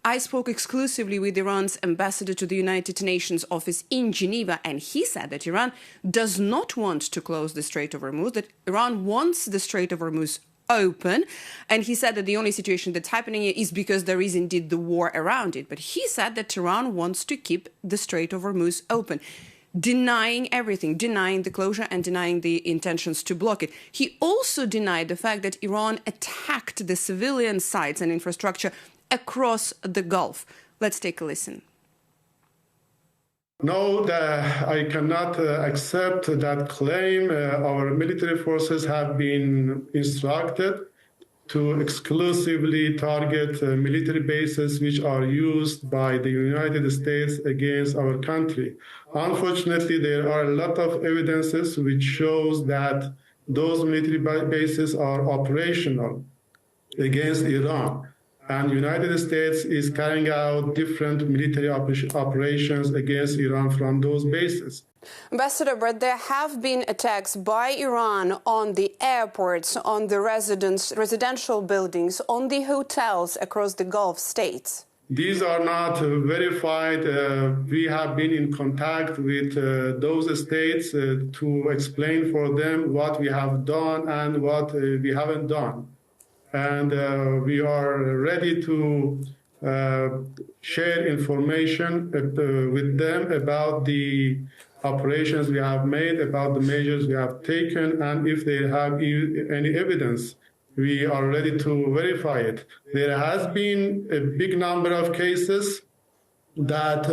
I spoke exclusively with Iran's ambassador to the United Nations office in Geneva, and he said that Iran does not want to close the Strait of Hormuz, that Iran wants the Strait of Hormuz open. And he said that the only situation that's happening is because there is indeed the war around it. But he said that Iran wants to keep the Strait of Hormuz open, denying everything, denying the closure and denying the intentions to block it. He also denied the fact that Iran attacked the civilian sites and infrastructure across the Gulf. Let's take a listen. No, I cannot accept that claim. Our military forces have been instructed to exclusively target military bases which are used by the United States against our country. Unfortunately, there are a lot of evidences which shows that those military bases are operational against Iran. And the United States is carrying out different military operations against Iran from those bases. Ambassador, but there have been attacks by Iran on the airports, on the residential buildings, on the hotels across the Gulf states. These are not verified. We have been in contact with those states to explain for them what we have done and what we haven't done. And we are ready to share information with them about the operations we have made, about the measures we have taken, and if they have any evidence, we are ready to verify it. There has been a big number of cases that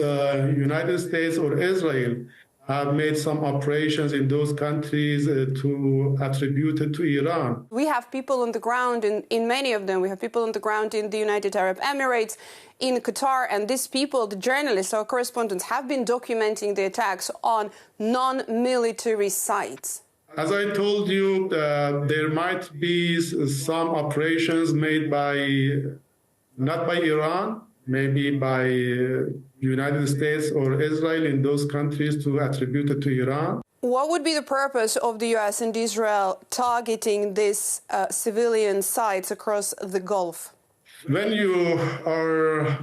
United States or Israel have made some operations in those countries to attribute it to Iran. We have people on the ground in many of them. We have people on the ground in the United Arab Emirates, in Qatar, and these people, the journalists, our correspondents, have been documenting the attacks on non-military sites. As I told you, there might be some operations made not by Iran, maybe by United States or Israel in those countries to attribute it to Iran. What would be the purpose of the US and Israel targeting these civilian sites across the Gulf? When you are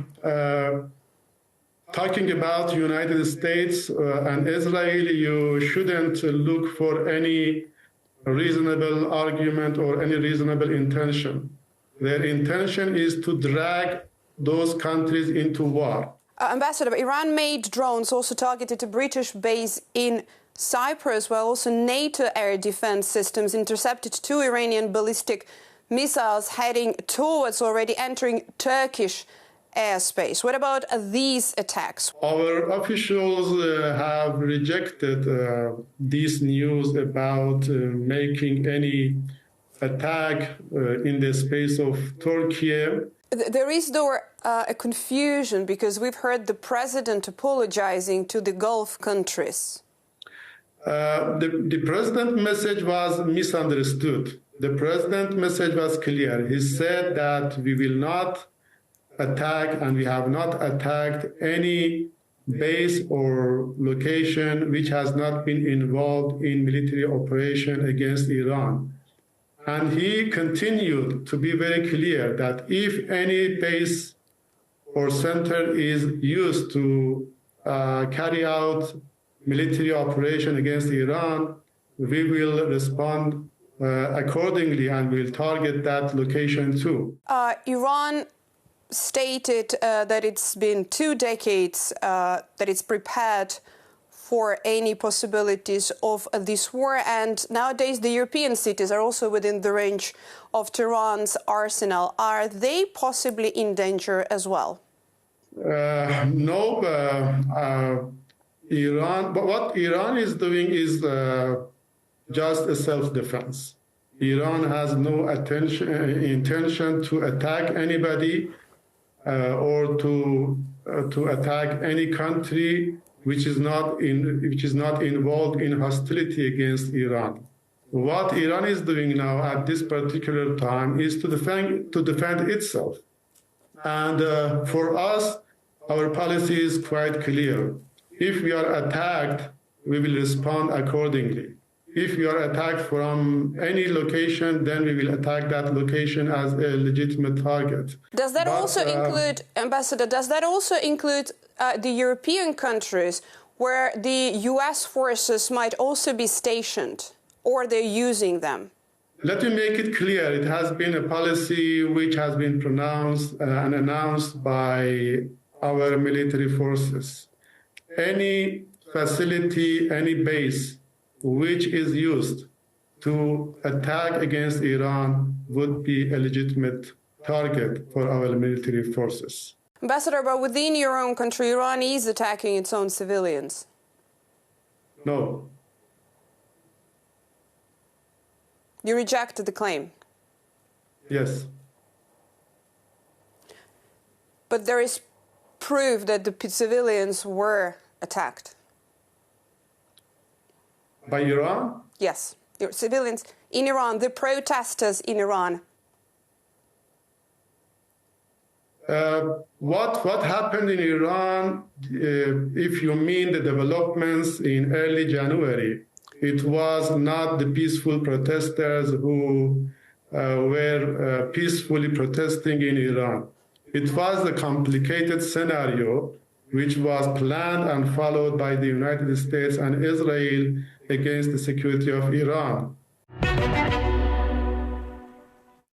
talking about United States and Israel, you shouldn't look for any reasonable argument or any reasonable intention. Their intention is to drag those countries into war. Ambassador, Iran made drones also targeted a British base in Cyprus, while also NATO air defense systems intercepted 2 Iranian ballistic missiles heading towards already entering Turkish airspace. What about these attacks? Our officials have rejected this news about making any attack in the space of Turkey. There is, though, a confusion because we've heard the president apologizing to the Gulf countries. The president's message was misunderstood. The president's message was clear. He said that we will not attack and we have not attacked any base or location which has not been involved in military operation against Iran. And he continued to be very clear that if any base or center is used to carry out military operation against Iran, we will respond accordingly and will target that location too. Iran stated that it's been 2 decades that it's prepared for any possibilities of this war, and nowadays the European cities are also within the range of Tehran's arsenal. Are they possibly in danger as well? No, Iran. But what Iran is doing is just a self-defense. Iran has no intention to attack anybody or to attack any country which is not involved in hostility against Iran. What Iran is doing now at this particular time is to defend itself. And for us, our policy is quite clear. If we are attacked, we will respond accordingly. if you are attacked from any location, then we will attack that location as a legitimate target. Does that also include, Ambassador, does that also include the European countries where the US forces might also be stationed, or they're using them? Let me make it clear. It has been a policy which has been pronounced and announced by our military forces. Any facility, any base which is used to attack against Iran would be a legitimate target for our military forces. Ambassador, but within your own country, Iran is attacking its own civilians. No. You reject the claim? Yes. But there is proof that the civilians were attacked. By Iran? Yes, the civilians in Iran, the protesters in Iran. What happened in Iran, if you mean the developments in early January, it was not the peaceful protesters who were peacefully protesting in Iran. It was a complicated scenario which was planned and followed by the United States and Israel against the security of Iran.